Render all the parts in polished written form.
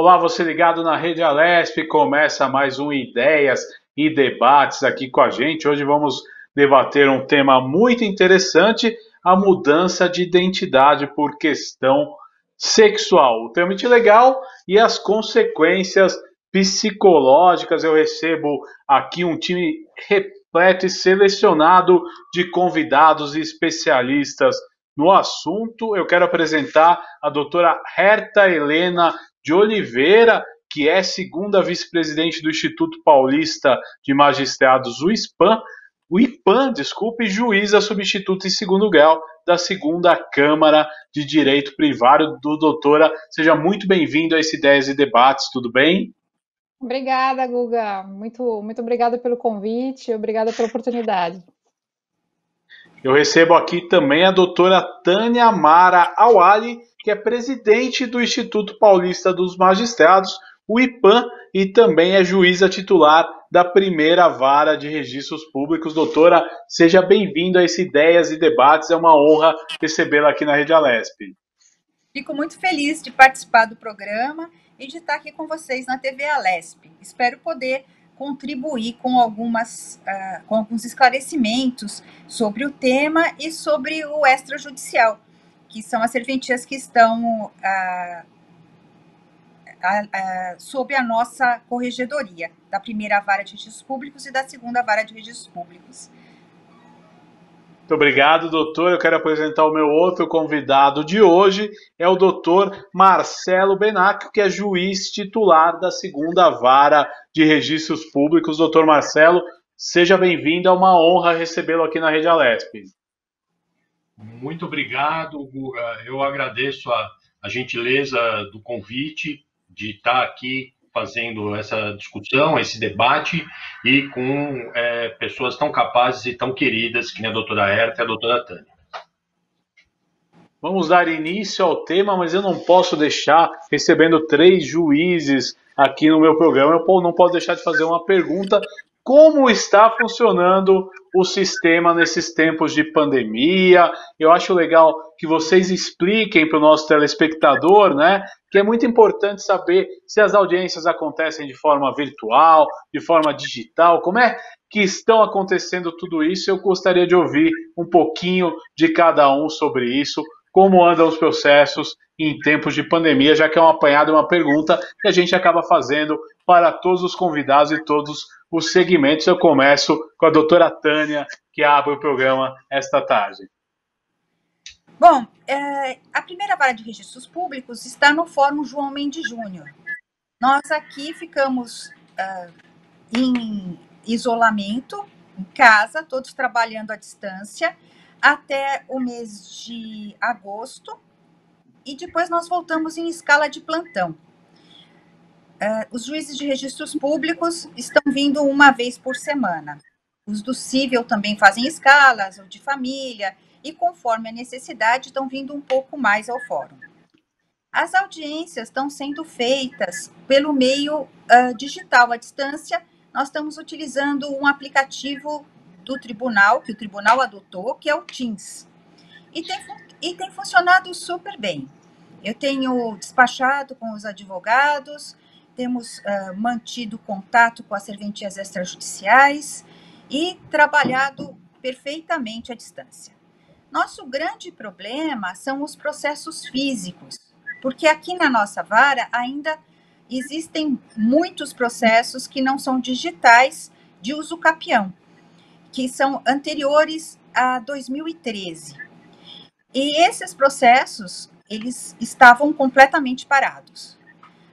Olá, você ligado na Rede Alesp, começa mais um Ideias e Debates aqui com a gente. Hoje vamos debater um tema muito interessante, a mudança de identidade por questão sexual. O tema é legal e as consequências psicológicas. Eu recebo aqui um time repleto e selecionado de convidados e especialistas no assunto. Eu quero apresentar a doutora Herta Helena de Oliveira, que é segunda vice-presidente do Instituto Paulista de Magistrados, o IPAM, desculpe, juíza substituta em segundo grau da segunda Câmara de Direito Privado. Doutora, seja muito bem-vindo a esse Ideias e Debates, tudo bem? Obrigada, Guga. Muito obrigada pelo convite, obrigada pela oportunidade. Eu recebo aqui também a doutora Tânia Mara Awali, que é presidente do Instituto Paulista dos Magistrados, o IPAM, e também é juíza titular da primeira vara de registros públicos. Doutora, seja bem-vinda a esse Ideias e Debates, é uma honra recebê-la aqui na Rede Alesp. Fico muito feliz de participar do programa e de estar aqui com vocês na TV Alesp. Espero poder contribuir com alguns esclarecimentos sobre o tema e sobre o extrajudicial, que são as serventias que estão sob a nossa corregedoria, da primeira vara de registros públicos e da segunda vara de registros públicos. Muito obrigado, doutor. Eu quero apresentar o meu outro convidado de hoje, é o doutor Marcelo Benacchio, que é juiz titular da segunda vara de registros públicos. Doutor Marcelo, seja bem-vindo, é uma honra recebê-lo aqui na Rede Alesp. Muito obrigado, Guga. Eu agradeço a gentileza do convite de estar aqui fazendo essa discussão, esse debate, e com pessoas tão capazes e tão queridas que nem a doutora Herta e a doutora Tânia. Vamos dar início ao tema, mas eu não posso deixar, recebendo 3 juízes aqui no meu programa, eu não posso deixar de fazer uma pergunta. Como está funcionando o sistema nesses tempos de pandemia? Eu acho legal que vocês expliquem para o nosso telespectador, né? Que é muito importante saber se as audiências acontecem de forma virtual, de forma digital, como é que estão acontecendo tudo isso. Eu gostaria de ouvir um pouquinho de cada um sobre isso, como andam os processos em tempos de pandemia, já que é um apanhado, uma pergunta que a gente acaba fazendo para todos os convidados e todos os segmentos. Eu começo com a doutora Tânia, que abre o programa esta tarde. Bom, a primeira vara de registros públicos está no Fórum João Mendes Júnior. Nós aqui ficamos em isolamento, em casa, todos trabalhando à distância, até o mês de agosto, e depois nós voltamos em escala de plantão. Os juízes de registros públicos estão vindo uma vez por semana. Os do cível também fazem escalas, ou de família, e conforme a necessidade estão vindo um pouco mais ao fórum. As audiências estão sendo feitas pelo meio digital à distância. Nós estamos utilizando um aplicativo do tribunal, que o tribunal adotou, que é o Teams. E tem funcionado super bem. Eu tenho despachado com os advogados, temos mantido contato com as serventias extrajudiciais e trabalhado perfeitamente à distância. Nosso grande problema são os processos físicos, porque aqui na nossa vara ainda existem muitos processos que não são digitais de uso capião, que são anteriores a 2013. E esses processos, eles estavam completamente parados.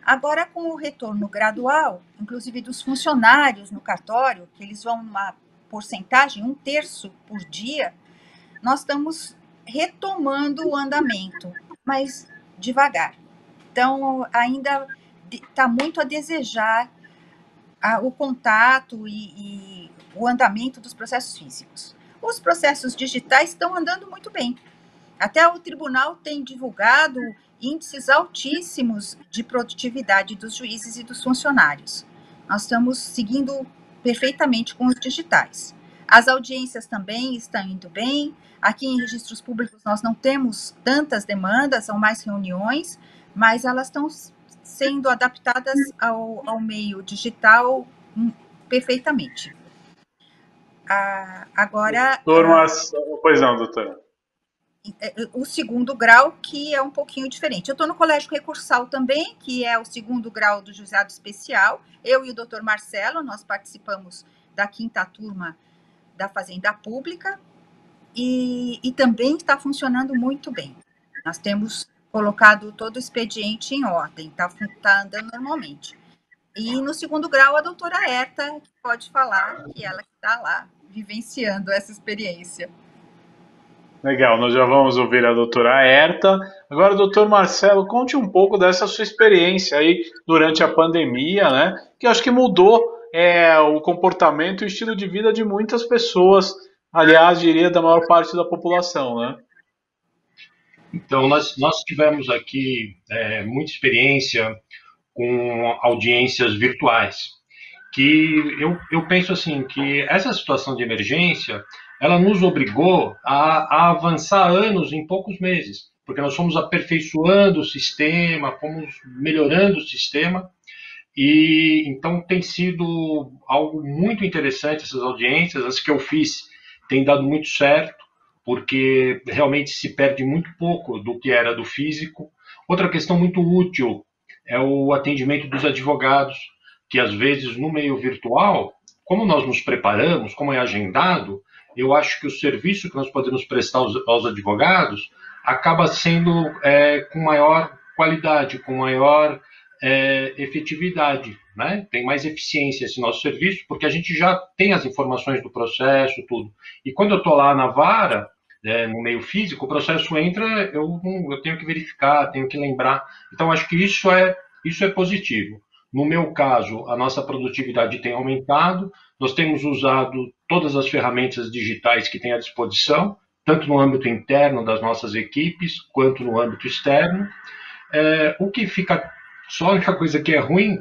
Agora, com o retorno gradual, inclusive dos funcionários no cartório, que eles vão numa porcentagem, 1/3 por dia, nós estamos retomando o andamento, mas devagar. Então, ainda está muito a desejar o contato e o andamento dos processos físicos. Os processos digitais estão andando muito bem. Até o tribunal tem divulgado índices altíssimos de produtividade dos juízes e dos funcionários. Nós estamos seguindo perfeitamente com os digitais. As audiências também estão indo bem. Aqui em registros públicos nós não temos tantas demandas, são mais reuniões, mas elas estão sendo adaptadas ao meio digital perfeitamente. Agora, Pois não, doutora. o segundo grau, que é um pouquinho diferente. Eu estou no colégio recursal também, que é o segundo grau do juizado especial. Eu e o doutor Marcelo, nós participamos da 5ª turma da Fazenda Pública e também está funcionando muito bem. Nós temos colocado todo o expediente em ordem, está andando normalmente. E no segundo grau, a doutora Herta pode falar que ela está lá vivenciando essa experiência. Legal, nós já vamos ouvir a doutora Herta. Agora, doutor Marcelo, conte um pouco dessa sua experiência aí durante a pandemia, né? Que eu acho que mudou o comportamento e o estilo de vida de muitas pessoas, aliás, diria da maior parte da população, né? Então, nós tivemos aqui muita experiência com audiências virtuais, que eu penso assim, que essa situação de emergência, ela nos obrigou a avançar anos em poucos meses, porque nós fomos aperfeiçoando o sistema, fomos melhorando o sistema, e então tem sido algo muito interessante essas audiências, as que eu fiz têm dado muito certo, porque realmente se perde muito pouco do que era do físico. Outra questão muito útil é o atendimento dos advogados, que às vezes no meio virtual, como nós nos preparamos, como é agendado, eu acho que o serviço que nós podemos prestar aos advogados acaba sendo com maior qualidade, com maior efetividade, né? Tem mais eficiência esse nosso serviço, porque a gente já tem as informações do processo, tudo. E quando eu estou lá na vara, no meio físico, o processo entra, eu tenho que verificar, tenho que lembrar. Então, acho que isso é positivo. No meu caso, a nossa produtividade tem aumentado, nós temos usado todas as ferramentas digitais que tem à disposição, tanto no âmbito interno das nossas equipes, quanto no âmbito externo. O que fica, só a única coisa que é ruim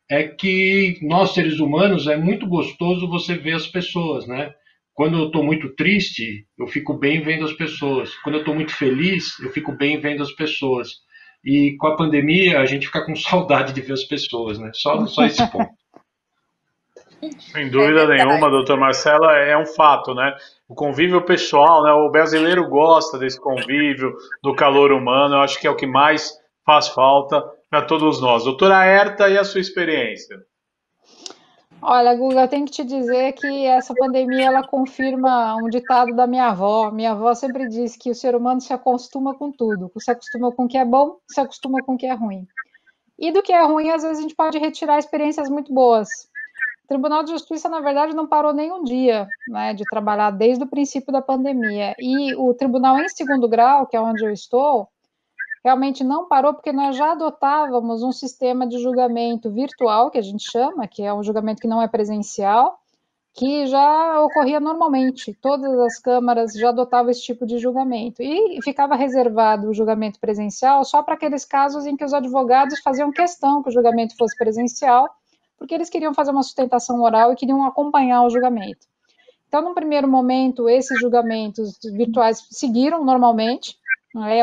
é que nós, seres humanos, é muito gostoso você ver as pessoas, né? Quando eu estou muito triste, eu fico bem vendo as pessoas. Quando eu estou muito feliz, eu fico bem vendo as pessoas. E com a pandemia, a gente fica com saudade de ver as pessoas, né? Só esse ponto. Sem dúvida nenhuma, doutor Marcelo, é um fato, né? O convívio pessoal, né? O brasileiro gosta desse convívio, do calor humano, eu acho que é o que mais faz falta para todos nós. Doutora Herta, e a sua experiência? Olha, Guga, eu tenho que te dizer que essa pandemia ela confirma um ditado da minha avó. Minha avó sempre disse que o ser humano se acostuma com tudo. Se acostuma com o que é bom, se acostuma com o que é ruim. E do que é ruim, às vezes a gente pode retirar experiências muito boas. O Tribunal de Justiça, na verdade, não parou nem um dia, né, de trabalhar desde o princípio da pandemia. E o tribunal em segundo grau, que é onde eu estou, realmente não parou porque nós já adotávamos um sistema de julgamento virtual, que a gente chama, que é um julgamento que não é presencial, que já ocorria normalmente. Todas as câmaras já adotavam esse tipo de julgamento. E ficava reservado o julgamento presencial só para aqueles casos em que os advogados faziam questão que o julgamento fosse presencial, porque eles queriam fazer uma sustentação oral e queriam acompanhar o julgamento. Então, num primeiro momento, esses julgamentos virtuais seguiram normalmente.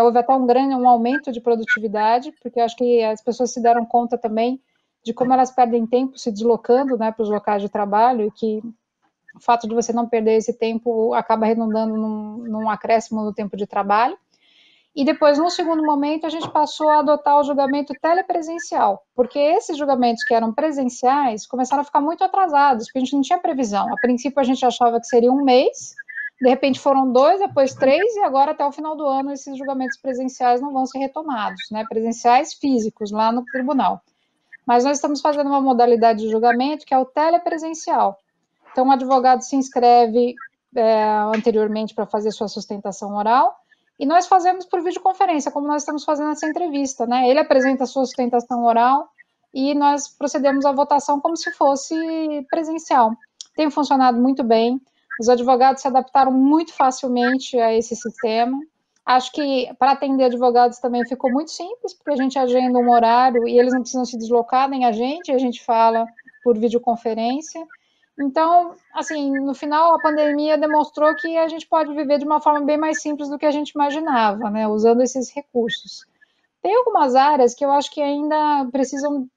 Houve até um aumento de produtividade, porque eu acho que as pessoas se deram conta também de como elas perdem tempo se deslocando, né, para os locais de trabalho, e que o fato de você não perder esse tempo acaba redundando num acréscimo no tempo de trabalho. E depois, no segundo momento, a gente passou a adotar o julgamento telepresencial, porque esses julgamentos que eram presenciais começaram a ficar muito atrasados, porque a gente não tinha previsão. A princípio, a gente achava que seria um mês, de repente foram 2, depois 3, e agora até o final do ano esses julgamentos presenciais não vão ser retomados, né? Presenciais físicos lá no tribunal. Mas nós estamos fazendo uma modalidade de julgamento que é o telepresencial. Então, o advogado se inscreve anteriormente para fazer sua sustentação oral, e nós fazemos por videoconferência, como nós estamos fazendo essa entrevista, né? Ele apresenta a sua sustentação oral e nós procedemos à votação como se fosse presencial. Tem funcionado muito bem. Os advogados se adaptaram muito facilmente a esse sistema. Acho que para atender advogados também ficou muito simples, porque a gente agenda um horário e eles não precisam se deslocar, nem a gente fala por videoconferência. Então, assim, no final, a pandemia demonstrou que a gente pode viver de uma forma bem mais simples do que a gente imaginava, né, usando esses recursos. Tem algumas áreas que eu acho que ainda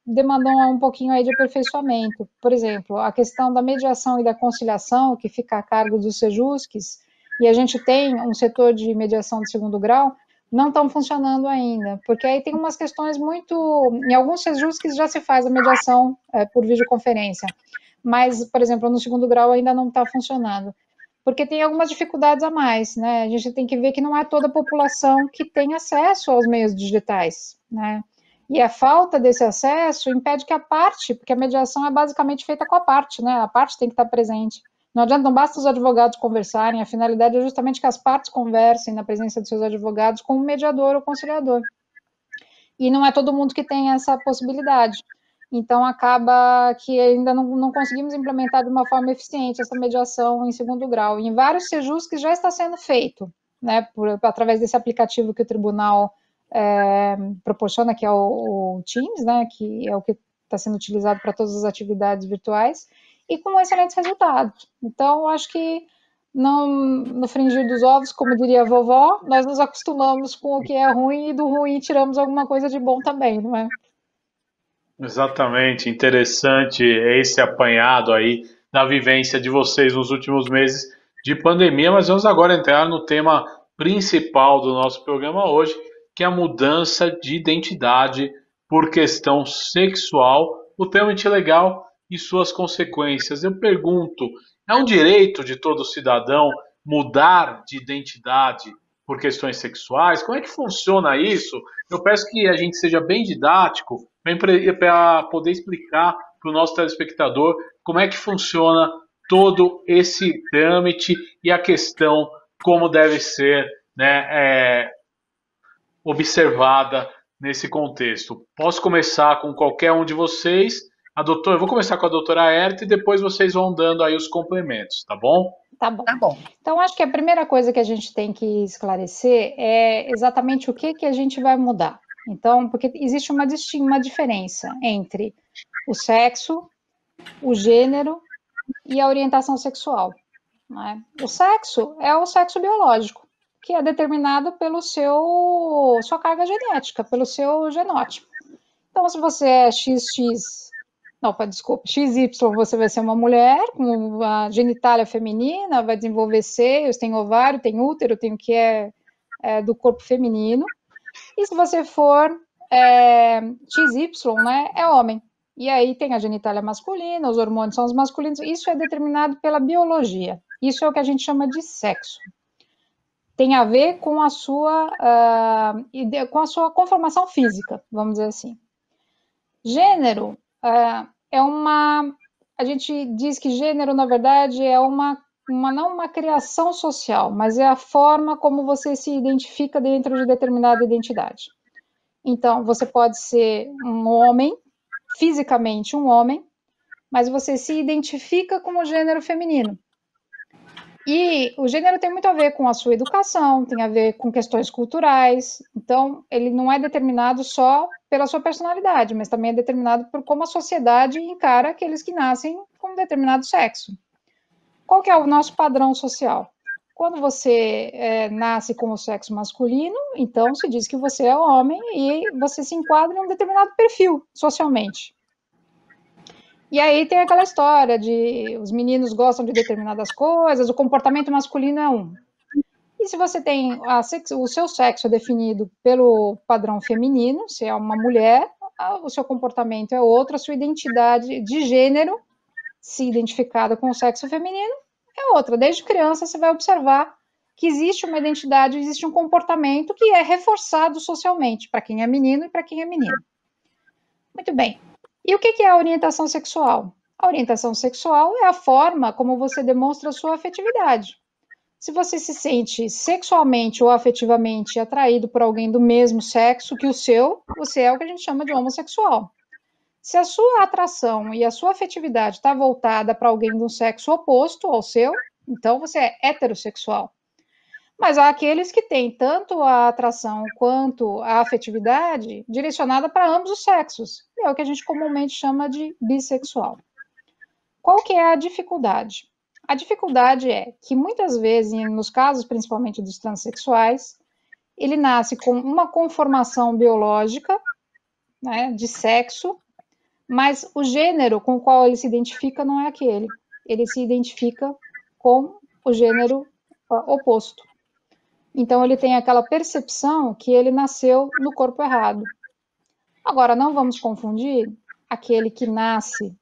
demandam um pouquinho aí de aperfeiçoamento. Por exemplo, a questão da mediação e da conciliação, que fica a cargo dos sejusques, e a gente tem um setor de mediação de segundo grau, não estão funcionando ainda, porque aí tem umas questões em alguns sejusques já se faz a mediação por videoconferência, mas, por exemplo, no segundo grau ainda não está funcionando, porque tem algumas dificuldades a mais, né? A gente tem que ver que não é toda a população que tem acesso aos meios digitais, né? E a falta desse acesso impede que porque a mediação é basicamente feita com a parte, né? A parte tem que estar presente. Não adianta, não basta os advogados conversarem, a finalidade é justamente que as partes conversem na presença de seus advogados com o mediador ou conciliador. E não é todo mundo que tem essa possibilidade. Então, acaba que ainda não conseguimos implementar de uma forma eficiente essa mediação em segundo grau. E em vários sejus que já está sendo feito, né, através desse aplicativo que o tribunal proporciona, que é o Teams, né, que é o que está sendo utilizado para todas as atividades virtuais, e com excelentes resultados. Então, acho que não, no fringir dos ovos, como diria a vovó, nós nos acostumamos com o que é ruim e do ruim tiramos alguma coisa de bom também, não é? Exatamente, interessante esse apanhado aí da vivência de vocês nos últimos meses de pandemia, mas vamos agora entrar no tema principal do nosso programa hoje, que é a mudança de identidade por questão sexual, o trâmite legal e suas consequências. Eu pergunto, é um direito de todo cidadão mudar de identidade por questões sexuais? Como é que funciona isso? Eu peço que a gente seja bem didático para poder explicar para o nosso telespectador como é que funciona todo esse trâmite e a questão como deve ser, né, observada nesse contexto. Posso começar com qualquer um de vocês. Eu vou começar com a doutora Herta e depois vocês vão dando aí os complementos, tá bom? Tá bom. Tá bom. Então, acho que a primeira coisa que a gente tem que esclarecer é exatamente o que a gente vai mudar. Então, porque existe uma diferença entre o sexo, o gênero e a orientação sexual. Né? O sexo é o sexo biológico, que é determinado pelo sua carga genética, pelo seu genótipo. Então, se você é XY, você vai ser uma mulher com a genitália feminina, vai desenvolver seios, tem ovário, tem útero, tem o que é do corpo feminino. E se você for XY, né, é homem. E aí tem a genitália masculina, os hormônios são os masculinos, isso é determinado pela biologia. Isso é o que a gente chama de sexo. Tem a ver com a sua conformação física, vamos dizer assim. Gênero a gente diz que gênero, na verdade, é não uma criação social, mas é a forma como você se identifica dentro de determinada identidade. Então, você pode ser um homem, fisicamente um homem, mas você se identifica como gênero feminino. E o gênero tem muito a ver com a sua educação, tem a ver com questões culturais, então ele não é determinado só pela sua personalidade, mas também é determinado por como a sociedade encara aqueles que nascem com um determinado sexo. Qual que é o nosso padrão social? Quando você nasce com o sexo masculino, então se diz que você é homem e você se enquadra em um determinado perfil socialmente. E aí tem aquela história de os meninos gostam de determinadas coisas, o comportamento masculino é um. E se você tem o seu sexo definido pelo padrão feminino, se é uma mulher, o seu comportamento é outro, a sua identidade de gênero, se identificada com o sexo feminino, é outra. Desde criança você vai observar que existe uma identidade, existe um comportamento que é reforçado socialmente, para quem é menino e para quem é menina. Muito bem. E o que é a orientação sexual? A orientação sexual é a forma como você demonstra a sua afetividade. Se você se sente sexualmente ou afetivamente atraído por alguém do mesmo sexo que o seu, você é o que a gente chama de homossexual. Se a sua atração e a sua afetividade está voltada para alguém do sexo oposto ao seu, então você é heterossexual. Mas há aqueles que têm tanto a atração quanto a afetividade direcionada para ambos os sexos. É o que a gente comumente chama de bissexual. Qual que é a dificuldade? A dificuldade é que muitas vezes, nos casos principalmente dos transexuais, ele nasce com uma conformação biológica, né, de sexo, mas o gênero com o qual ele se identifica não é aquele. Ele se identifica com o gênero oposto. Então, ele tem aquela percepção que ele nasceu no corpo errado. Agora, não vamos confundir aquele que nasce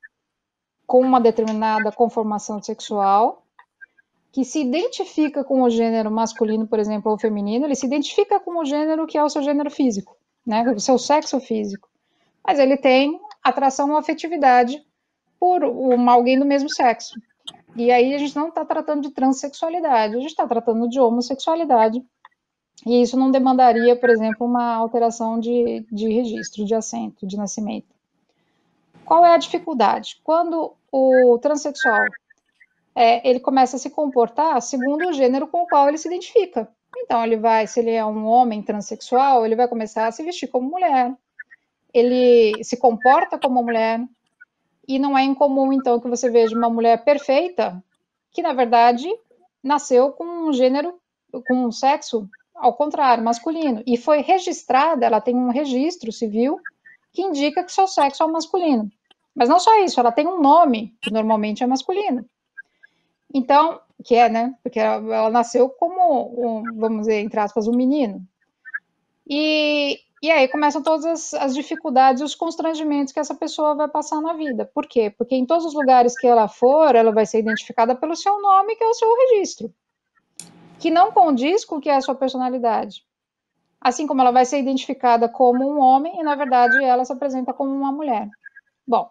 com uma determinada conformação sexual, que se identifica com o gênero masculino, por exemplo, ou feminino, ele se identifica com o gênero que é o seu gênero físico, né, o seu sexo físico. Mas ele tem atração ou afetividade por alguém do mesmo sexo. E aí a gente não está tratando de transexualidade, a gente está tratando de homossexualidade. E isso não demandaria, por exemplo, uma alteração de registro, de assento, de nascimento. Qual é a dificuldade? Quando o transexual ele começa a se comportar segundo o gênero com o qual ele se identifica. Então, se ele é um homem transexual, ele vai começar a se vestir como mulher, ele se comporta como mulher, e não é incomum, então, que você veja uma mulher perfeita, que, na verdade, nasceu com um gênero, com um sexo, ao contrário, masculino, e foi registrada, ela tem um registro civil que indica que seu sexo é masculino. Mas não só isso, ela tem um nome, que normalmente é masculino. Então, que é, né, porque ela nasceu como, vamos dizer, entre aspas, um menino. E aí começam todas as dificuldades e os constrangimentos que essa pessoa vai passar na vida. Por quê? Porque em todos os lugares que ela for, ela vai ser identificada pelo seu nome, que é o seu registro, que não condiz com o que é a sua personalidade. Assim como ela vai ser identificada como um homem e, na verdade, ela se apresenta como uma mulher. Bom,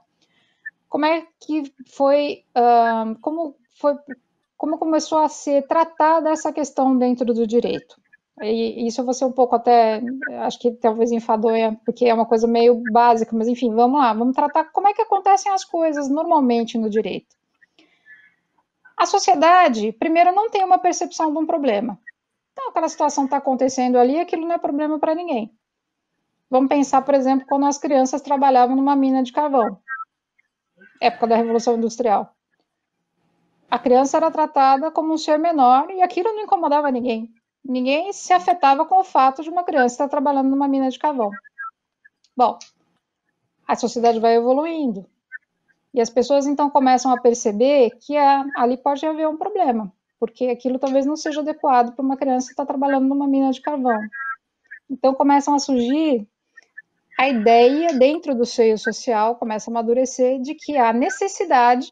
como é que foi, como começou a ser tratada essa questão dentro do direito? E isso eu vou ser um pouco até, acho que talvez enfadonha, porque é uma coisa meio básica, mas enfim, vamos lá, vamos tratar como é que acontecem as coisas normalmente no direito. A sociedade, primeiro, não tem uma percepção de um problema. Então, aquela situação está acontecendo ali, aquilo não é problema para ninguém. Vamos pensar, por exemplo, quando as crianças trabalhavam numa mina de carvão, época da Revolução Industrial. A criança era tratada como um ser menor e aquilo não incomodava ninguém. Ninguém se afetava com o fato de uma criança estar trabalhando numa mina de carvão. Bom, a sociedade vai evoluindo. E as pessoas então começam a perceber que ali pode haver um problema, porque aquilo talvez não seja adequado para uma criança que está trabalhando numa mina de carvão. Então começam a surgir a ideia dentro do seio social, começa a amadurecer, de que há necessidade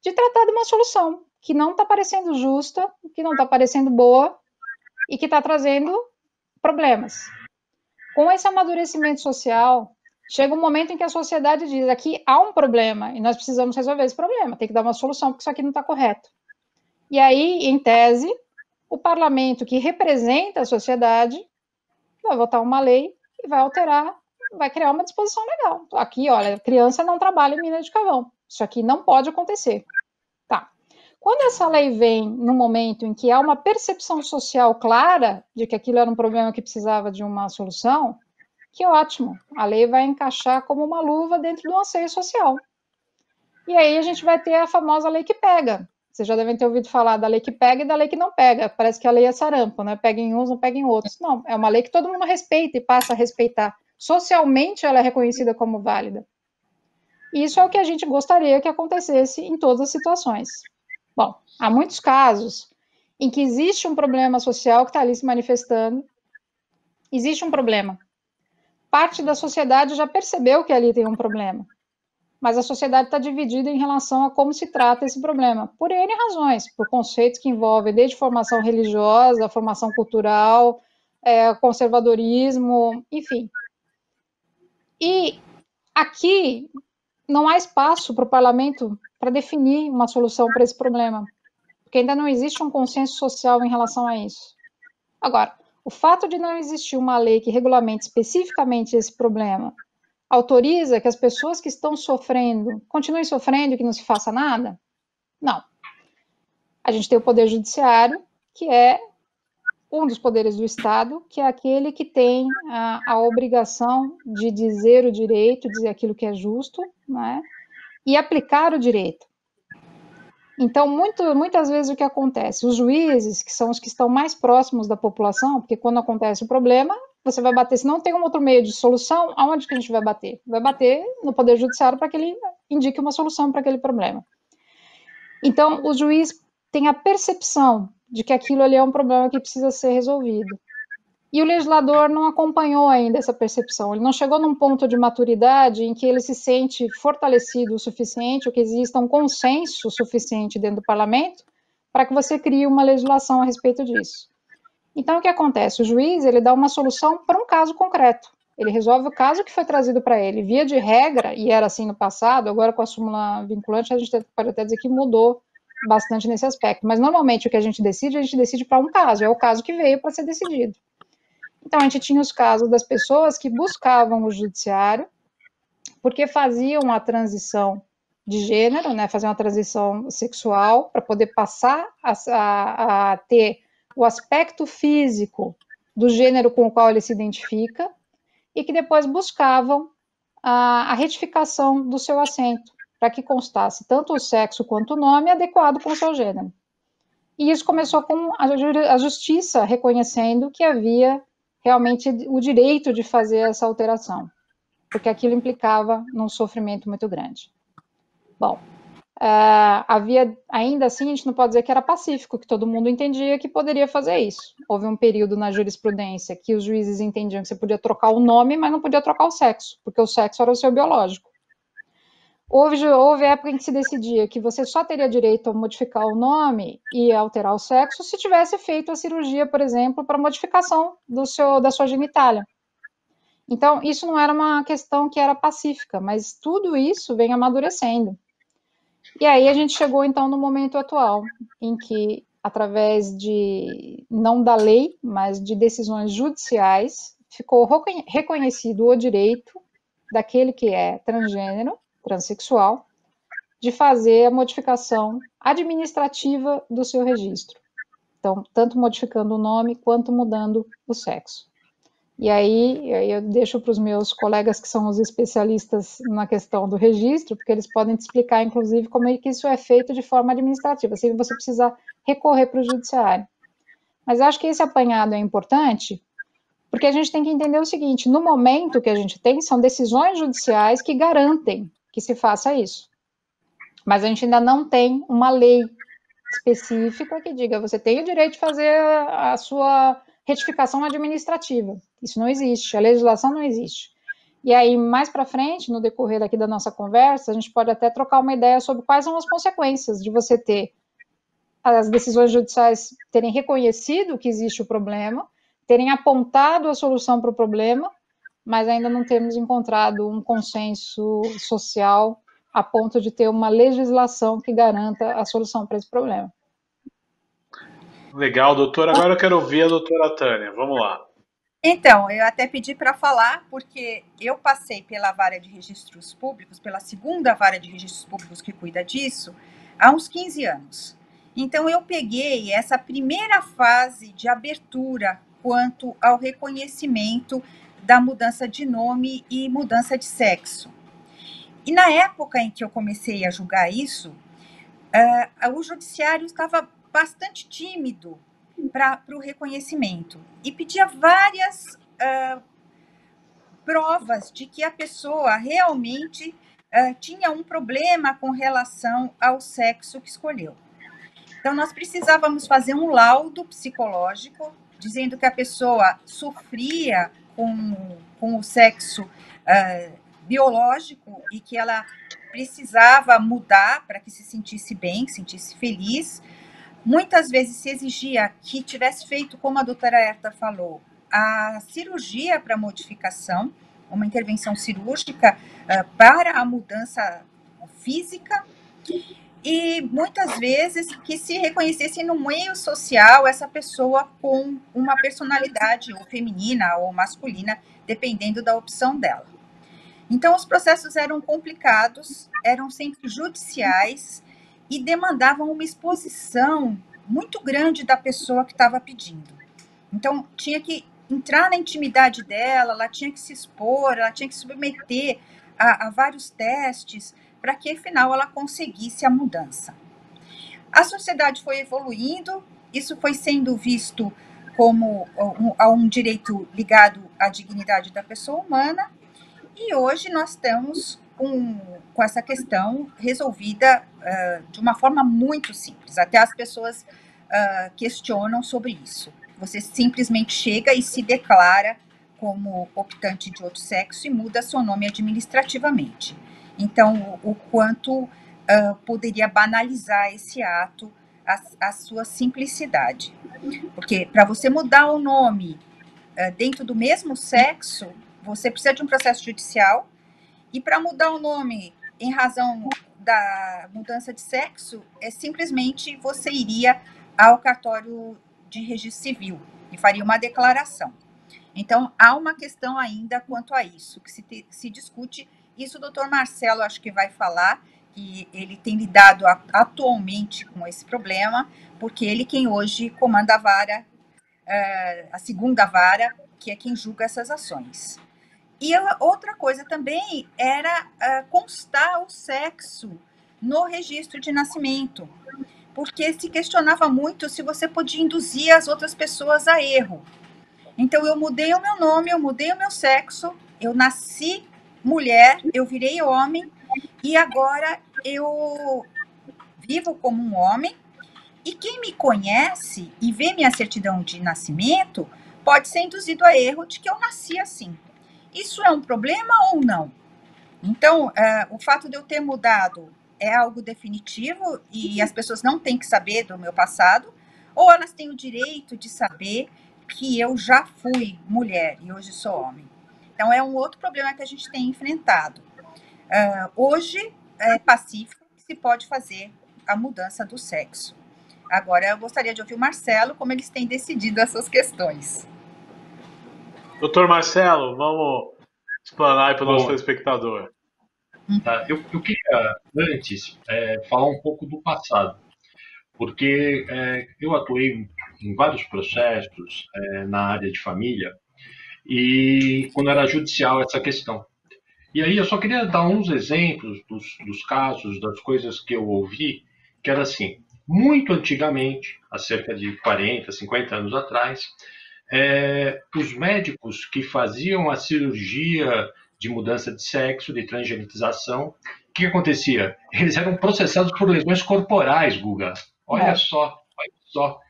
de tratar de uma solução que não está parecendo justa, que não está parecendo boa e que está trazendo problemas. Com esse amadurecimento social, chega um momento em que a sociedade diz, aqui há um problema e nós precisamos resolver esse problema, tem que dar uma solução porque isso aqui não está correto. E aí, em tese, o parlamento que representa a sociedade vai votar uma lei e vai alterar, vai criar uma disposição legal. Aqui, olha, criança não trabalha em mina de carvão. Isso aqui não pode acontecer. Tá. Quando essa lei vem no momento em que há uma percepção social clara de que aquilo era um problema que precisava de uma solução, que ótimo, a lei vai encaixar como uma luva dentro do anseio social. E aí a gente vai ter a famosa lei que pega. Vocês já devem ter ouvido falar da lei que pega e da lei que não pega. Parece que a lei é sarampo, né? Pega em uns, não pega em outros. Não, é uma lei que todo mundo respeita e passa a respeitar. Socialmente ela é reconhecida como válida. E isso é o que a gente gostaria que acontecesse em todas as situações. Bom, há muitos casos em que existe um problema social que está ali se manifestando. Existe um problema. Parte da sociedade já percebeu que ali tem um problema. Mas a sociedade está dividida em relação a como se trata esse problema, por N razões, por conceitos que envolvem desde formação religiosa, formação cultural, conservadorismo, enfim. E aqui não há espaço para o parlamento para definir uma solução para esse problema, porque ainda não existe um consenso social em relação a isso. Agora, o fato de não existir uma lei que regulamente especificamente esse problema autoriza que as pessoas que estão sofrendo continuem sofrendo e que não se faça nada? Não. A gente tem o Poder Judiciário, que é um dos poderes do Estado, que é aquele que tem a obrigação de dizer o direito, dizer aquilo que é justo, né, e aplicar o direito. Então, muitas vezes o que acontece? Os juízes, que são os que estão mais próximos da população, porque quando acontece o problema, você vai bater, se não tem um outro meio de solução, aonde que a gente vai bater? Vai bater no Poder Judiciário para que ele indique uma solução para aquele problema. Então, o juiz tem a percepção de que aquilo ali é um problema que precisa ser resolvido. E o legislador não acompanhou ainda essa percepção, ele não chegou num ponto de maturidade em que ele se sente fortalecido o suficiente, ou que exista um consenso suficiente dentro do parlamento, para que você crie uma legislação a respeito disso. Então, o que acontece? O juiz, ele dá uma solução para um caso concreto, ele resolve o caso que foi trazido para ele, via de regra, e era assim no passado, agora com a súmula vinculante, a gente pode até dizer que mudou bastante nesse aspecto, mas normalmente o que a gente decide para um caso, é o caso que veio para ser decidido. Então, a gente tinha os casos das pessoas que buscavam o judiciário porque faziam a transição de gênero, né, faziam a transição sexual para poder passar a ter o aspecto físico do gênero com o qual ele se identifica e que depois buscavam a retificação do seu assento para que constasse tanto o sexo quanto o nome adequado com o seu gênero. E isso começou com a justiça reconhecendo que havia realmente o direito de fazer essa alteração, porque aquilo implicava num sofrimento muito grande. Bom, havia, ainda assim, a gente não pode dizer que era pacífico, que todo mundo entendia que poderia fazer isso. Houve um período na jurisprudência que os juízes entendiam que você podia trocar o nome, mas não podia trocar o sexo, porque o sexo era o seu biológico. Houve época em que se decidia que você só teria direito a modificar o nome e alterar o sexo se tivesse feito a cirurgia, por exemplo, para modificação da sua genitália. Então, isso não era uma questão que era pacífica, mas tudo isso vem amadurecendo. E aí a gente chegou, então, no momento atual, em que, através de, não da lei, mas de decisões judiciais, ficou reconhecido o direito daquele que é transgênero, transexual, de fazer a modificação administrativa do seu registro. Então, tanto modificando o nome, quanto mudando o sexo. E aí eu deixo para os meus colegas que são os especialistas na questão do registro, porque eles podem te explicar, inclusive, como é que isso é feito de forma administrativa, sem você precisar recorrer para o judiciário. Mas acho que esse apanhado é importante, porque a gente tem que entender o seguinte, no momento que a gente tem, são decisões judiciais que garantem que se faça isso. Mas a gente ainda não tem uma lei específica que diga, você tem o direito de fazer a sua retificação administrativa. Isso não existe, a legislação não existe. E aí, mais para frente, no decorrer aqui da nossa conversa, a gente pode até trocar uma ideia sobre quais são as consequências de você ter as decisões judiciais terem reconhecido que existe o problema, terem apontado a solução para o problema, mas ainda não termos encontrado um consenso social a ponto de ter uma legislação que garanta a solução para esse problema. Legal, doutora. Agora eu quero ouvir a doutora Tânia. Vamos lá. Então, eu até pedi para falar, porque eu passei pela vara de registros públicos, pela segunda vara de registros públicos que cuida disso, há uns 15 anos. Então, eu peguei essa primeira fase de abertura quanto ao reconhecimento da mudança de nome e mudança de sexo. E na época em que eu comecei a julgar isso, o judiciário estava bastante tímido para o reconhecimento e pedia várias provas de que a pessoa realmente tinha um problema com relação ao sexo que escolheu. Então, nós precisávamos fazer um laudo psicológico dizendo que a pessoa sofria com o sexo biológico e que ela precisava mudar para que se sentisse bem, se sentisse feliz. Muitas vezes se exigia que tivesse feito, como a doutora Herta falou, a cirurgia para modificação, uma intervenção cirúrgica para a mudança física, e muitas vezes que se reconhecesse no meio social essa pessoa com uma personalidade ou feminina ou masculina, dependendo da opção dela. Então, os processos eram complicados, eram sempre judiciais e demandavam uma exposição muito grande da pessoa que estava pedindo. Então, tinha que entrar na intimidade dela, ela tinha que se expor, ela tinha que se submeter a vários testes para que, afinal, ela conseguisse a mudança. A sociedade foi evoluindo, isso foi sendo visto como um direito ligado à dignidade da pessoa humana, e hoje nós estamos com essa questão resolvida de uma forma muito simples. Até as pessoas questionam sobre isso. Você simplesmente chega e se declara como optante de outro sexo e muda seu nome administrativamente. Então, o quanto poderia banalizar esse ato, a sua simplicidade. Porque para você mudar o nome dentro do mesmo sexo, você precisa de um processo judicial, e para mudar o nome em razão da mudança de sexo, simplesmente você iria ao cartório de registro civil e faria uma declaração. Então, há uma questão ainda quanto a isso, que se discute. Isso o doutor Marcelo acho que vai falar, que ele tem lidado atualmente com esse problema, porque ele quem hoje comanda a vara, a segunda vara, que é quem julga essas ações. E outra coisa também era constar o sexo no registro de nascimento, porque se questionava muito se você podia induzir as outras pessoas a erro. Então, eu mudei o meu nome, eu mudei o meu sexo, eu nasci mulher, eu virei homem, e agora eu vivo como um homem, e quem me conhece e vê minha certidão de nascimento pode ser induzido a erro de que eu nasci assim. Isso é um problema ou não? Então, o fato de eu ter mudado é algo definitivo e as pessoas não têm que saber do meu passado, ou elas têm o direito de saber que eu já fui mulher e hoje sou homem. Então, é um outro problema que a gente tem enfrentado. Hoje, é pacífico que se pode fazer a mudança do sexo. Agora, eu gostaria de ouvir o Marcelo, como eles têm decidido essas questões. Doutor Marcelo, vamos explanar aí para o nosso telespectador. Tá, eu queria, antes, falar um pouco do passado, porque eu atuei em vários processos na área de família, e quando era judicial essa questão. E aí eu só queria dar uns exemplos dos casos, das coisas que eu ouvi, que era assim, muito antigamente, há cerca de 40, 50 anos atrás, os médicos que faziam a cirurgia de mudança de sexo, de transgenização, o que acontecia? Eles eram processados por lesões corporais, Guga. Olha só, olha só.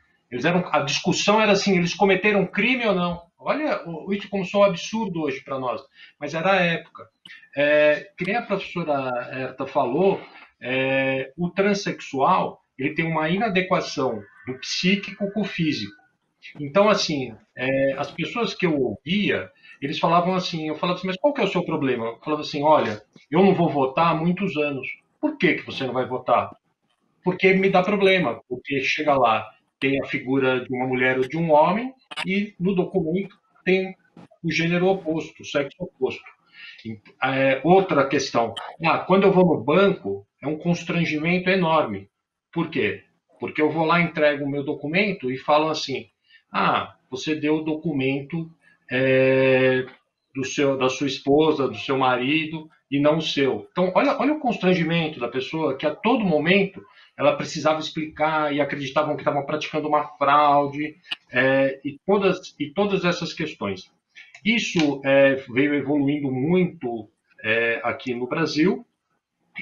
A discussão era assim, eles cometeram crime ou não? Olha isso como só um absurdo hoje para nós, mas era a época. Que nem a professora Herta falou, o transexual ele tem uma inadequação do psíquico com o físico. Então, assim, as pessoas que eu ouvia, eles falavam assim, eu falava assim, mas qual que é o seu problema? Eu falava assim, olha, eu não vou votar há muitos anos. Por que você não vai votar? Porque me dá problema, porque chega lá, tem a figura de uma mulher ou de um homem, e no documento tem o gênero oposto, o sexo oposto. Outra questão, quando eu vou no banco, é um constrangimento enorme. Por quê? Porque eu vou lá, entrego o meu documento e falam assim, você deu o documento da sua esposa, do seu marido, e não o seu. Então, olha o constrangimento da pessoa, que a todo momento ela precisava explicar e acreditavam que estavam praticando uma fraude, e todas essas questões. Isso veio evoluindo muito aqui no Brasil,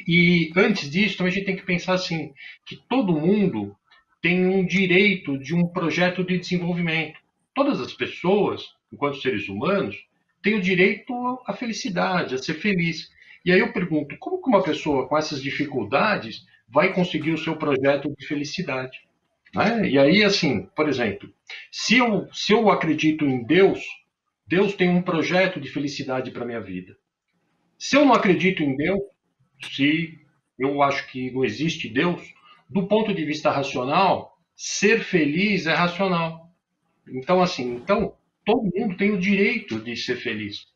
e antes disso também a gente tem que pensar assim, que todo mundo tem um direito de um projeto de desenvolvimento. Todas as pessoas, enquanto seres humanos, têm o direito à felicidade, a ser feliz. E aí eu pergunto, como que uma pessoa com essas dificuldades vai conseguir o seu projeto de felicidade? Né? E aí, assim, por exemplo, se eu acredito em Deus, Deus tem um projeto de felicidade para a minha vida. Se eu não acredito em Deus, se eu acho que não existe Deus, do ponto de vista racional, ser feliz é racional. Então, assim, todo mundo tem o direito de ser feliz.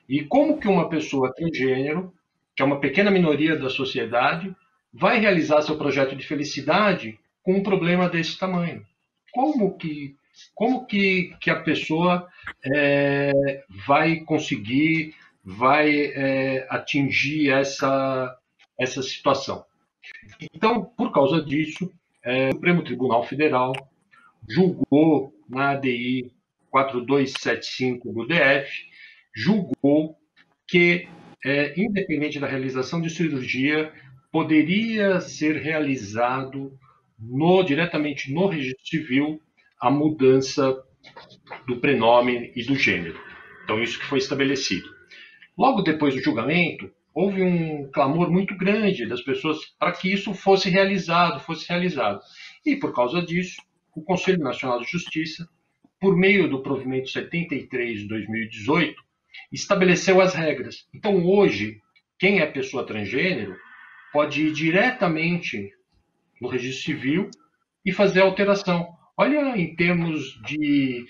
E como que uma pessoa transgênero, que é uma pequena minoria da sociedade, vai realizar seu projeto de felicidade com um problema desse tamanho? Como que a pessoa vai conseguir, vai atingir essa situação? Então, por causa disso, o Supremo Tribunal Federal julgou na ADI 4275 do DF, julgou que, independente da realização de cirurgia, poderia ser realizado diretamente no registro civil a mudança do prenome e do gênero. Então, isso que foi estabelecido. Logo depois do julgamento, houve um clamor muito grande das pessoas para que isso fosse realizado. E, por causa disso, o Conselho Nacional de Justiça, por meio do provimento 73 de 2018, estabeleceu as regras. Então, hoje, quem é pessoa transgênero pode ir diretamente no registro civil e fazer a alteração. Olha, em termos de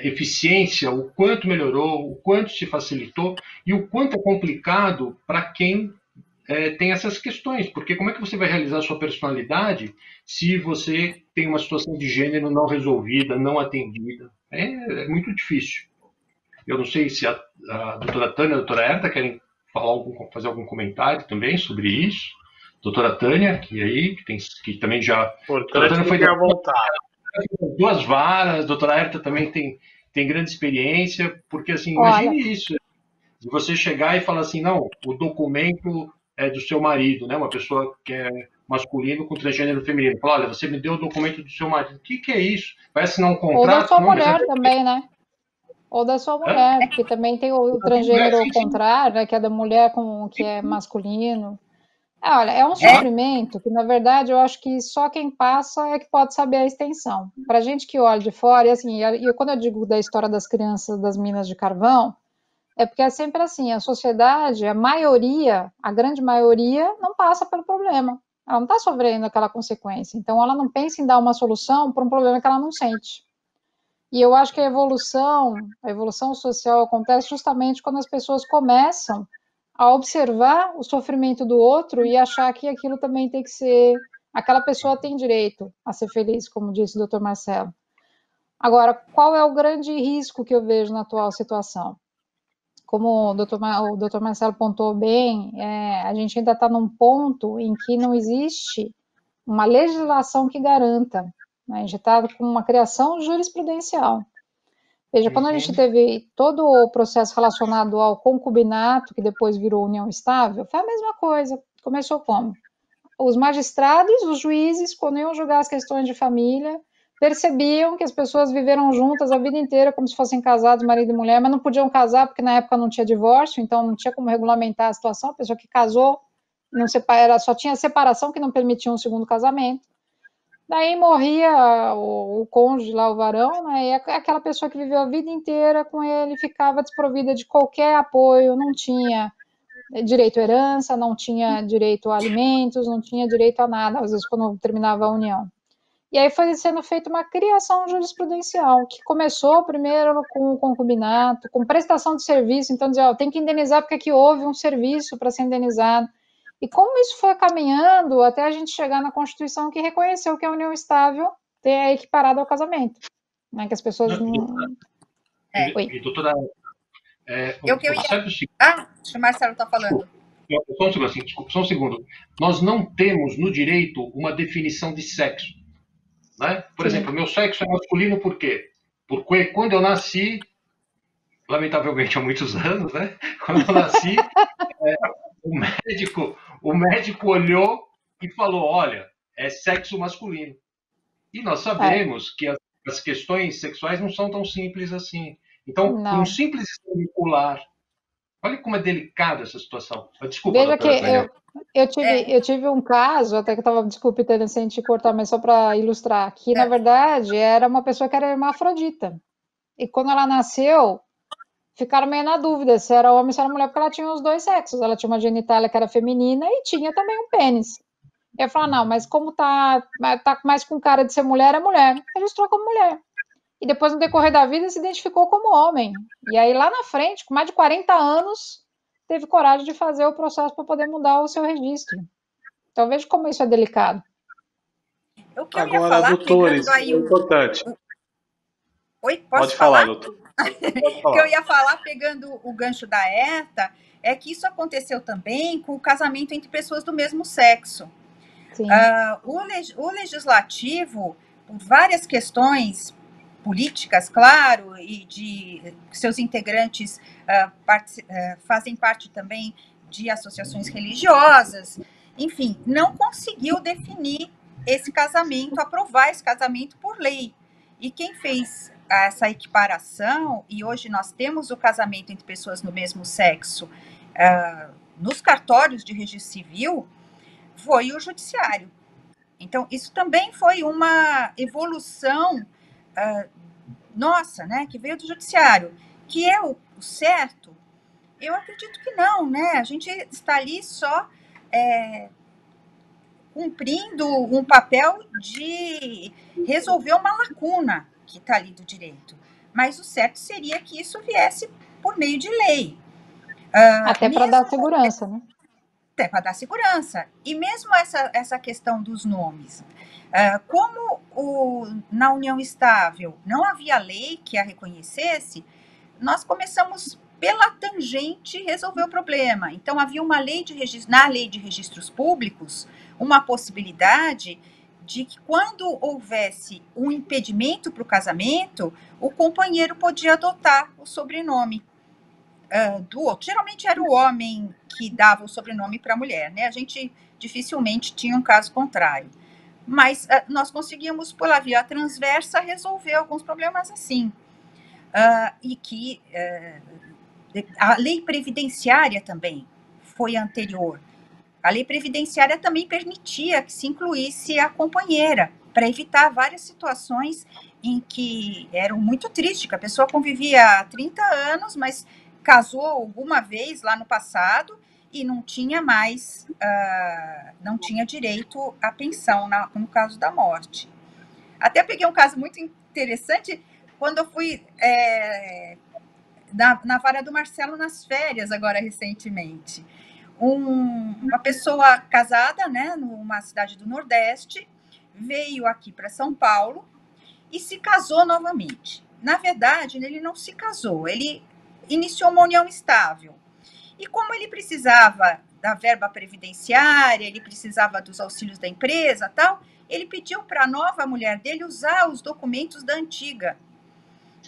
eficiência, o quanto melhorou, o quanto se facilitou e o quanto é complicado para quem tem essas questões. Porque como é que você vai realizar a sua personalidade se você tem uma situação de gênero não resolvida, não atendida? É muito difícil. Eu não sei se a doutora Tânia e a doutora Herta querem fazer algum comentário também sobre isso. Doutora Tânia, que também já... Importante ficar à vontade. Duas varas, doutora Herta também tem grande experiência, porque assim, imagine isso, de você chegar e falar assim, não, o documento é do seu marido, né? Uma pessoa que é masculino com transgênero feminino. Fala, olha, você me deu o documento do seu marido. O que é isso? Vai assinar um contrato? Ou da sua mulher também, né? Ou da sua mulher, porque também tem o transgênero ao contrário, né? Que é da mulher que é masculino. Olha, é um sofrimento que, na verdade, eu acho que só quem passa é que pode saber a extensão. Para gente que olha de fora, e assim, quando eu digo da história das crianças das minas de carvão, é porque é sempre assim, a sociedade, a maioria, a grande maioria, não passa pelo problema. Ela não está sofrendo aquela consequência. Então, ela não pensa em dar uma solução para um problema que ela não sente. E eu acho que a evolução social acontece justamente quando as pessoas começam a observar o sofrimento do outro e achar que aquilo também tem que ser... Aquela pessoa tem direito a ser feliz, como disse o Dr. Marcelo. Agora, qual é o grande risco que eu vejo na atual situação? Como o Dr. Marcelo pontuou bem, a gente ainda está num ponto em que não existe uma legislação que garanta. Né? A gente está com uma criação jurisprudencial. Veja, quando a gente teve todo o processo relacionado ao concubinato, que depois virou união estável, foi a mesma coisa. Começou como? Os magistrados, os juízes, quando iam julgar as questões de família, percebiam que as pessoas viveram juntas a vida inteira como se fossem casados, marido e mulher, mas não podiam casar porque na época não tinha divórcio, então não tinha como regulamentar a situação. A pessoa que casou só tinha separação que não permitia um segundo casamento. Daí morria o cônjuge lá, o varão, né, e aquela pessoa que viveu a vida inteira com ele ficava desprovida de qualquer apoio, não tinha direito à herança, não tinha direito a alimentos, não tinha direito a nada, às vezes quando terminava a união. E aí foi sendo feita uma criação jurisprudencial, que começou primeiro com o concubinato, com prestação de serviço, então dizia, tem que indenizar porque aqui houve um serviço para ser indenizado. E como isso foi caminhando até a gente chegar na Constituição que reconheceu que a união estável é equiparada ao casamento. Né? Que as pessoas não... E doutora... o Marcelo está falando. Só um segundo. Nós não temos no direito uma definição de sexo. Né? Por exemplo, meu sexo é masculino por quê? Porque quando eu nasci, lamentavelmente há muitos anos, né? Quando eu nasci, o médico olhou e falou, olha, é sexo masculino. E nós sabemos que as questões sexuais não são tão simples assim. Então, por um simples exame ocular, olha como é delicada essa situação. Desculpa, veja que eu tive um caso, até que eu estava, desculpe, sem te cortar, mas só para ilustrar, que na verdade era uma pessoa que era hermafrodita. E quando ela nasceu, ficaram meio na dúvida se era homem ou se era mulher, porque ela tinha os dois sexos. Ela tinha uma genitália que era feminina e tinha também um pênis. Eu falei, não, mas como tá mais com cara de ser mulher, é mulher. Registrou como mulher. E depois, no decorrer da vida, se identificou como homem. E aí, lá na frente, com mais de 40 anos, teve coragem de fazer o processo para poder mudar o seu registro. Então, veja como isso é delicado. Agora, doutores, é importante. Oi, pode falar, doutor. O que eu ia falar, pegando o gancho da Herta, é que isso aconteceu também com o casamento entre pessoas do mesmo sexo. Sim. O legislativo, por várias questões políticas, claro, e de seus integrantes fazem parte também de associações religiosas, enfim, não conseguiu definir esse casamento, aprovar esse casamento por lei. E quem fez essa equiparação, e hoje nós temos o casamento entre pessoas do mesmo sexo nos cartórios de registro civil, foi o judiciário. Então, isso também foi uma evolução nossa, né, que veio do judiciário, que é o certo. Eu acredito que não, né? A gente está ali só cumprindo um papel de resolver uma lacuna que está ali do direito. Mas o certo seria que isso viesse por meio de lei. Até para dar segurança, né? Até para dar segurança. E mesmo essa questão dos nomes. Como na união estável não havia lei que a reconhecesse, nós começamos pela tangente resolver o problema. Então, havia uma lei na lei de registros públicos, uma possibilidade de que quando houvesse um impedimento para o casamento, o companheiro podia adotar o sobrenome do outro. Geralmente era o homem que dava o sobrenome para a mulher, né? A gente dificilmente tinha um caso contrário. Mas nós conseguimos, pela via transversa, resolver alguns problemas assim. E que a lei previdenciária também foi anterior. A lei previdenciária também permitia que se incluísse a companheira, para evitar várias situações em que eram muito tristes, que a pessoa convivia há 30 anos, mas casou alguma vez lá no passado e não tinha mais, não tinha direito à pensão no caso da morte. Até peguei um caso muito interessante quando eu fui na vara do Marcelo nas férias, agora recentemente. Uma pessoa casada, né, numa cidade do Nordeste, veio aqui para São Paulo e se casou novamente. Na verdade, ele não se casou, ele iniciou uma união estável. E como ele precisava da verba previdenciária, ele precisava dos auxílios da empresa, tal, ele pediu para a nova mulher dele usar os documentos da antiga.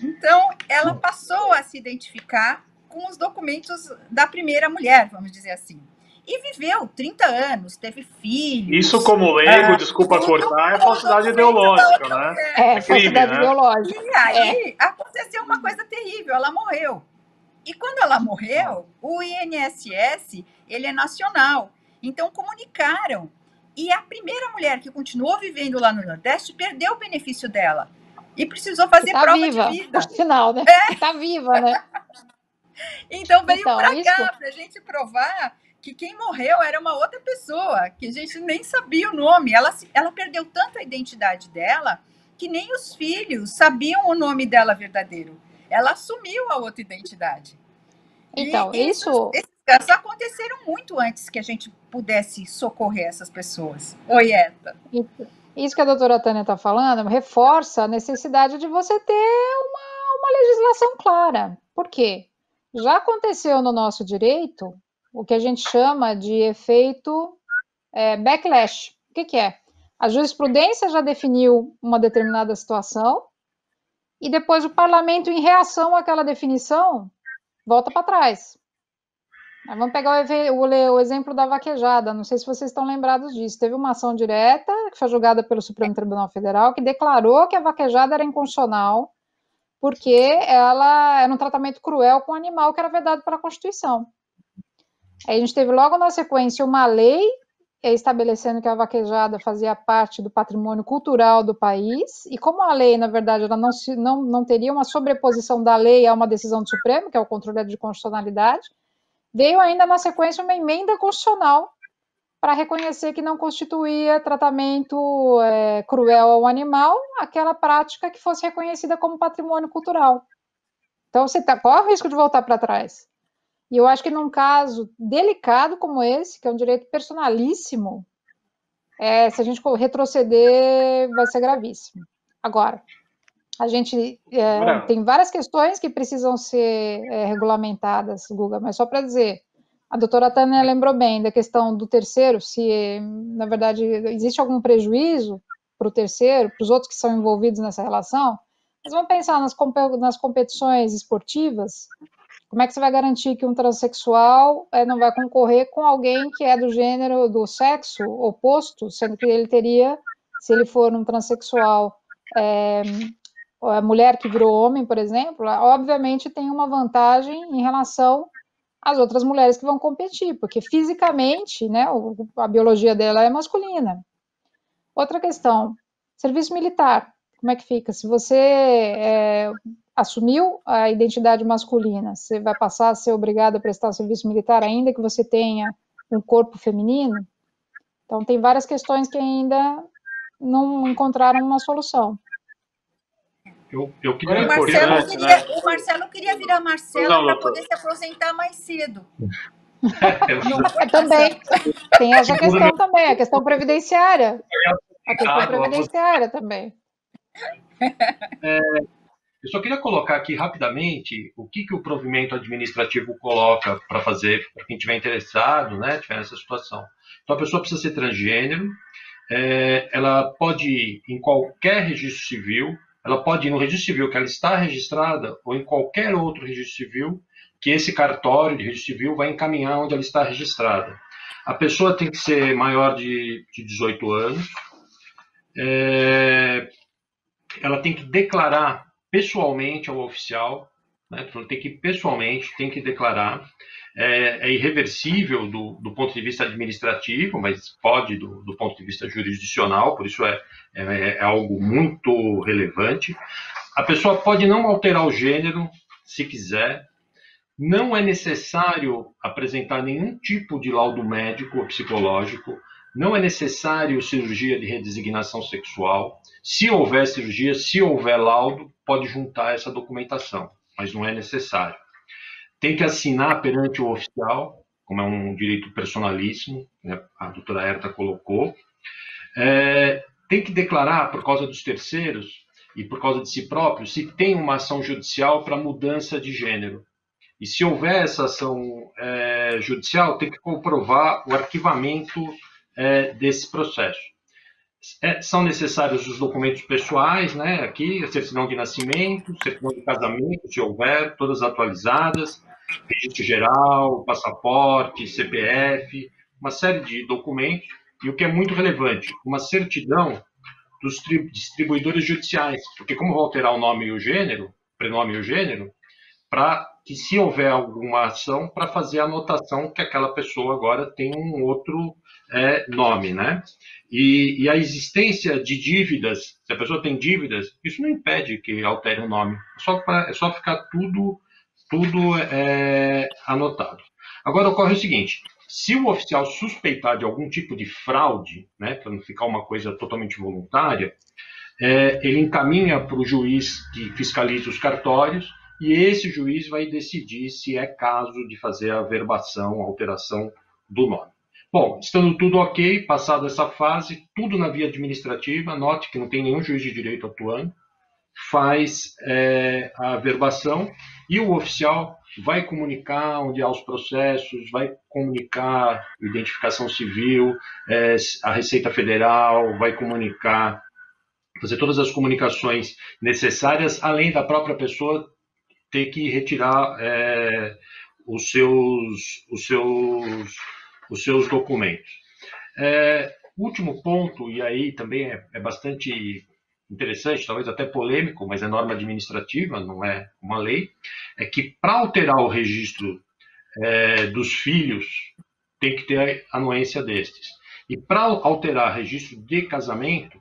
Então, ela passou a se identificar com os documentos da primeira mulher, vamos dizer assim. E viveu 30 anos, teve filhos. Isso, como leigo, desculpa cortar, é falsidade ideológica, né? É falsidade crime, né? ideológica. E aí aconteceu uma coisa terrível, ela morreu. E quando ela morreu, o INSS, ele é nacional. Então, comunicaram. E a primeira mulher que continuou vivendo lá no Nordeste perdeu o benefício dela. E precisou fazer prova viva, de vida. Por sinal, né? Está viva, né? Então, veio para cá, para a gente provar que quem morreu era uma outra pessoa, que a gente nem sabia o nome. Ela perdeu tanto a identidade dela que nem os filhos sabiam o nome dela verdadeiro. Ela assumiu a outra identidade. Então, esses casos aconteceram muito antes que a gente pudesse socorrer essas pessoas. Oi, Eta. Isso que a doutora Tânia está falando reforça a necessidade de você ter uma legislação clara. Por quê? Já aconteceu no nosso direito o que a gente chama de efeito backlash. O que é? A jurisprudência já definiu uma determinada situação e depois o parlamento, em reação àquela definição, volta para trás. Vamos pegar o exemplo da vaquejada. Não sei se vocês estão lembrados disso. Teve uma ação direta que foi julgada pelo Supremo Tribunal Federal que declarou que a vaquejada era inconstitucional porque ela era um tratamento cruel com o animal que era vedado pela Constituição. Aí a gente teve logo na sequência uma lei estabelecendo que a vaquejada fazia parte do patrimônio cultural do país, e como a lei, na verdade, ela não teria uma sobreposição da lei a uma decisão do Supremo, que é o controle de constitucionalidade, veio ainda na sequência uma emenda constitucional para reconhecer que não constituía tratamento cruel ao animal aquela prática que fosse reconhecida como patrimônio cultural. Então, você corre o risco de voltar para trás. E eu acho que num caso delicado como esse, que é um direito personalíssimo, se a gente retroceder, vai ser gravíssimo. Agora, a gente tem várias questões que precisam ser regulamentadas, Guga, mas só para dizer, A doutora Tânia lembrou bem da questão do terceiro, se, na verdade, existe algum prejuízo para o terceiro, para os outros que são envolvidos nessa relação. Mas vamos pensar nas competições esportivas. Como é que você vai garantir que um transexual não vai concorrer com alguém que é do gênero, do sexo oposto, sendo que ele teria, se ele for um transexual, a mulher que virou homem, por exemplo, obviamente tem uma vantagem em relação às outras mulheres que vão competir, porque fisicamente, né, a biologia dela é masculina. Outra questão, serviço militar, como é que fica? Se você assumiu a identidade masculina, você vai passar a ser obrigado a prestar serviço militar, ainda que você tenha um corpo feminino? Então, tem várias questões que ainda não encontraram uma solução. Eu queria... O Marcelo queria virar Marcelo para poder se aposentar mais cedo. Também. Tem essa questão também, a questão previdenciária. A questão previdenciária também. Eu só queria colocar aqui rapidamente o que o provimento administrativo coloca para fazer, para quem estiver interessado, né, tiver nessa situação. Então, a pessoa precisa ser transgênero, ela pode ir em qualquer registro civil, ela pode ir no registro civil que ela está registrada ou em qualquer outro registro civil que esse cartório de registro civil vai encaminhar onde ela está registrada. A pessoa tem que ser maior de 18 anos, ela tem que declarar pessoalmente ao oficial, né? Então, tem que pessoalmente, tem que declarar, é irreversível do ponto de vista administrativo, mas pode do ponto de vista jurisdicional, por isso é algo muito relevante. A pessoa pode não alterar o gênero, se quiser, não é necessário apresentar nenhum tipo de laudo médico ou psicológico, não é necessário cirurgia de redesignação sexual. Se houver cirurgia, se houver laudo, pode juntar essa documentação, mas não é necessário. Tem que assinar perante o oficial, como é um direito personalíssimo, né, a doutora Herta colocou. Tem que declarar, por causa dos terceiros e por causa de si próprio, se tem uma ação judicial para mudança de gênero. E se houver essa ação judicial, tem que comprovar o arquivamento desse processo. São necessários os documentos pessoais, né? Aqui, a certidão de nascimento, certidão de casamento, se houver, todas atualizadas, registro geral, passaporte, CPF, uma série de documentos. E o que é muito relevante, uma certidão dos distribuidores judiciais, porque como vai alterar o nome e o gênero, prenome e o gênero, para que, se houver alguma ação, para fazer a anotação que aquela pessoa agora tem um outro nome, né? E a existência de dívidas, se a pessoa tem dívidas, isso não impede que altere o nome. É só ficar tudo anotado. Agora ocorre o seguinte: se o oficial suspeitar de algum tipo de fraude, né, para não ficar uma coisa totalmente voluntária, ele encaminha para o juiz que fiscaliza os cartórios, e esse juiz vai decidir se é caso de fazer a averbação, a alteração do nome. Bom, estando tudo ok, passada essa fase, tudo na via administrativa, note que não tem nenhum juiz de direito atuando, faz a averbação e o oficial vai comunicar onde há os processos, vai comunicar a identificação civil, a Receita Federal, vai comunicar, fazer todas as comunicações necessárias, além da própria pessoa ter que retirar os seus documentos. Último ponto, e aí também é bastante interessante, talvez até polêmico, mas é norma administrativa, não é uma lei, é que para alterar o registro dos filhos, tem que ter a anuência destes. E para alterar registro de casamento,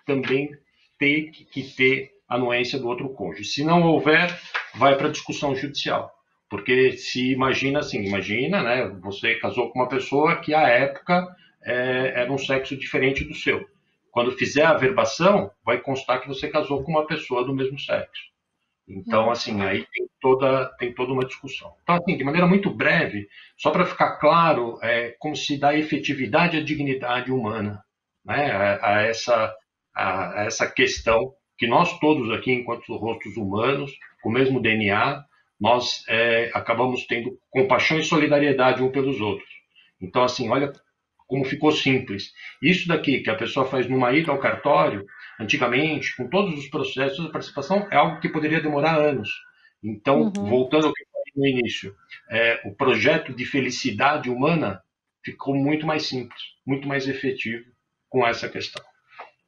também tem que ter anuência do outro cônjuge. Se não houver, vai para discussão judicial. Porque se imagina, né, você casou com uma pessoa que à época era um sexo diferente do seu. Quando fizer a averbação, vai constar que você casou com uma pessoa do mesmo sexo. Então, assim, aí tem toda uma discussão. Então, assim, de maneira muito breve, só para ficar claro, como se dá efetividade à dignidade humana, né, a essa questão que nós todos aqui, enquanto rostos humanos, com o mesmo DNA, nós acabamos tendo compaixão e solidariedade um pelos outros. Então, assim, olha como ficou simples. Isso daqui que a pessoa faz numa ida ao cartório, antigamente, com todos os processos de participação, é algo que poderia demorar anos. Então, voltando ao que eu falei no início, o projeto de felicidade humana ficou muito mais simples, muito mais efetivo com essa questão.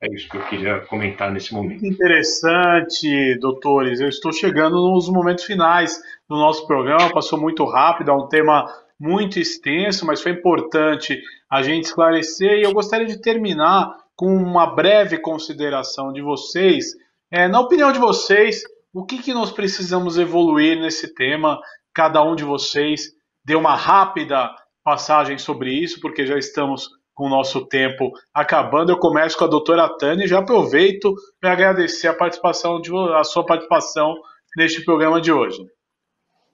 É isso que eu queria comentar nesse momento. Muito interessante, doutores. Eu estou chegando nos momentos finais do nosso programa. Passou muito rápido, é um tema muito extenso, mas foi importante a gente esclarecer. E eu gostaria de terminar com uma breve consideração de vocês. Na opinião de vocês, o que nós precisamos evoluir nesse tema? Cada um de vocês dê uma rápida passagem sobre isso, porque já estamos com o nosso tempo acabando. Eu começo com a doutora Tânia e já aproveito para agradecer a sua participação neste programa de hoje.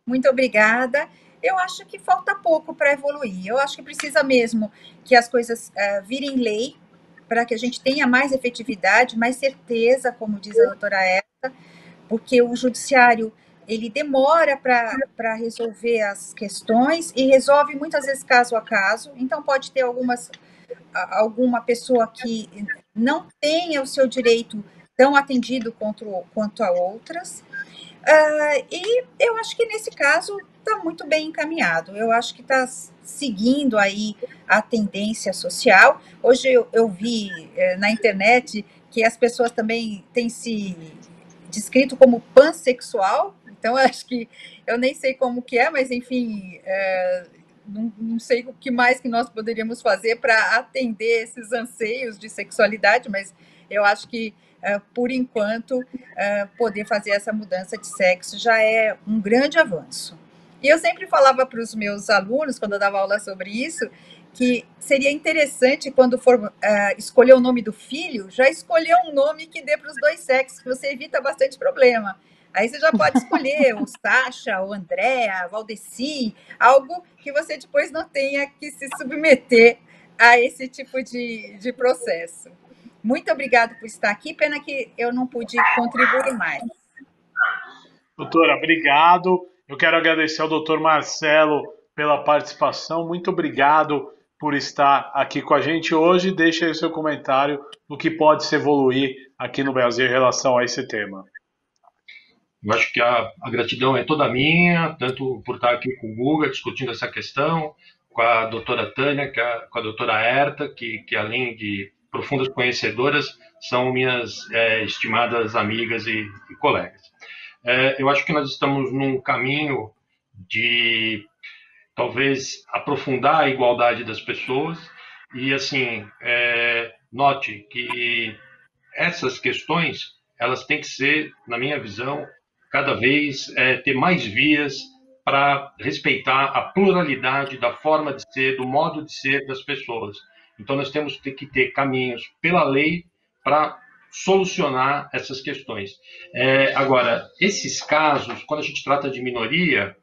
Muito obrigada. Eu acho que falta pouco para evoluir. Eu acho que precisa mesmo que as coisas virem lei, para que a gente tenha mais efetividade, mais certeza, como diz a doutora Erta, porque o judiciário ele demora para resolver as questões e resolve muitas vezes caso a caso. Então pode ter alguma pessoa que não tenha o seu direito tão atendido quanto a outras. E eu acho que nesse caso está muito bem encaminhado. Eu acho que está seguindo aí a tendência social. Hoje eu vi na internet que as pessoas também têm se descrito como pansexual. Então, eu acho que eu nem sei como que é, mas enfim, não sei o que mais que nós poderíamos fazer para atender esses anseios de sexualidade, mas eu acho que, por enquanto, poder fazer essa mudança de sexo já é um grande avanço. E eu sempre falava para os meus alunos, quando eu dava aula sobre isso, que seria interessante, quando for escolher o nome do filho, já escolher um nome que dê para os dois sexos, que você evita bastante problema. Aí você já pode escolher o Sacha, o André, a Valdeci, algo que você depois não tenha que se submeter a esse tipo de processo. Muito obrigada por estar aqui, pena que eu não pude contribuir mais. Doutora, obrigado. Eu quero agradecer ao doutor Marcelo pela participação. Muito obrigado por estar aqui com a gente hoje. Deixe aí o seu comentário do que pode se evoluir aqui no Brasil em relação a esse tema. Eu acho que a gratidão é toda minha, tanto por estar aqui com o Guga discutindo essa questão, com a doutora Tânia, com a doutora Erta, que além de profundas conhecedoras, são minhas estimadas amigas e colegas. Eu acho que nós estamos num caminho de talvez aprofundar a igualdade das pessoas e, assim, note que essas questões, elas têm que ser, na minha visão, cada vez ter mais vias para respeitar a pluralidade da forma de ser, do modo de ser das pessoas. Então, nós temos que ter caminhos pela lei para solucionar essas questões. Agora, esses casos, quando a gente trata de minoria,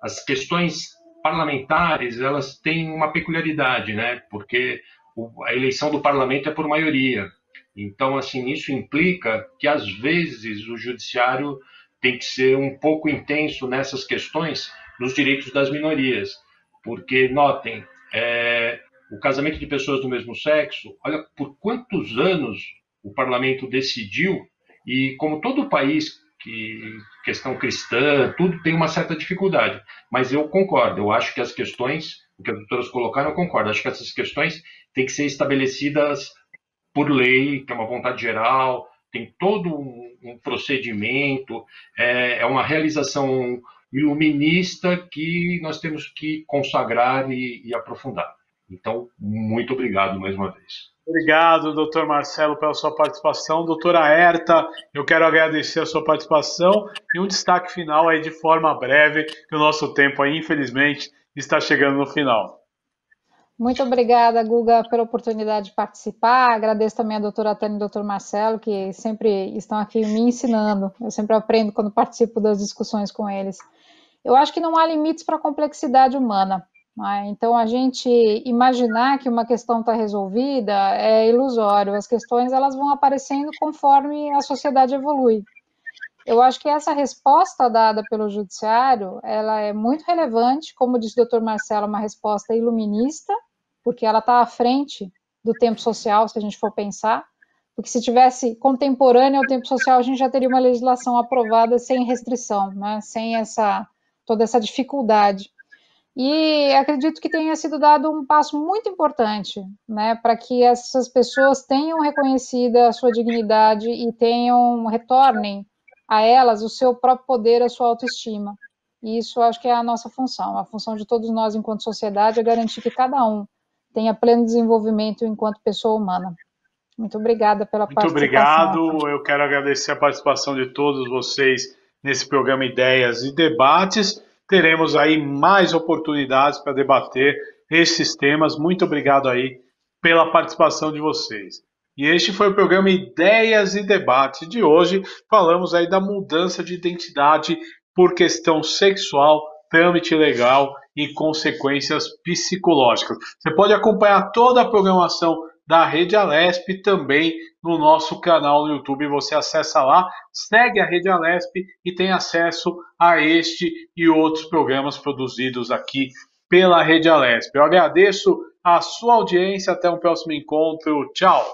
as questões parlamentares, elas têm uma peculiaridade, né? Porque a eleição do parlamento é por maioria. Então, assim, isso implica que, às vezes, o judiciário tem que ser um pouco intenso nessas questões nos direitos das minorias. Porque, notem, o casamento de pessoas do mesmo sexo, olha por quantos anos o parlamento decidiu, e como todo país, questão cristã, tudo tem uma certa dificuldade. Mas eu concordo, eu acho que as questões, o que as doutoras colocaram, eu concordo, acho que essas questões têm que ser estabelecidas por lei, que é uma vontade geral, tem todo um procedimento, é uma realização iluminista que nós temos que consagrar e aprofundar. Então, muito obrigado mais uma vez. Obrigado, doutor Marcelo, pela sua participação. Doutora Erta, eu quero agradecer a sua participação e um destaque final aí de forma breve, que o nosso tempo aí, infelizmente, está chegando no final. Muito obrigada, Guga, pela oportunidade de participar. Agradeço também a doutora Tânia e ao doutor Marcelo, que sempre estão aqui me ensinando. Eu sempre aprendo quando participo das discussões com eles. Eu acho que não há limites para a complexidade humana. Então, a gente imaginar que uma questão está resolvida é ilusório. As questões elas vão aparecendo conforme a sociedade evolui. Eu acho que essa resposta dada pelo judiciário, ela é muito relevante, como disse o Dr. Marcelo, uma resposta iluminista, porque ela está à frente do tempo social, se a gente for pensar, porque se tivesse contemporânea ao tempo social, a gente já teria uma legislação aprovada sem restrição, né? Sem toda essa dificuldade. E acredito que tenha sido dado um passo muito importante, né, para que essas pessoas tenham reconhecida a sua dignidade e retornem a elas o seu próprio poder, a sua autoestima. E isso acho que é a nossa função. A função de todos nós enquanto sociedade é garantir que cada um tenha pleno desenvolvimento enquanto pessoa humana. Muito obrigada pela participação. Muito obrigado. Eu quero agradecer a participação de todos vocês nesse programa Ideias e Debates. Teremos aí mais oportunidades para debater esses temas. Muito obrigado aí pela participação de vocês. E este foi o programa Ideias e Debates de hoje. Falamos aí da mudança de identidade por questão sexual, trâmite legal e consequências psicológicas. Você pode acompanhar toda a programação da Rede Alesp também no nosso canal no YouTube. Você acessa lá, segue a Rede Alesp e tem acesso a este e outros programas produzidos aqui pela Rede Alesp. Eu agradeço a sua audiência. Até um próximo encontro. Tchau!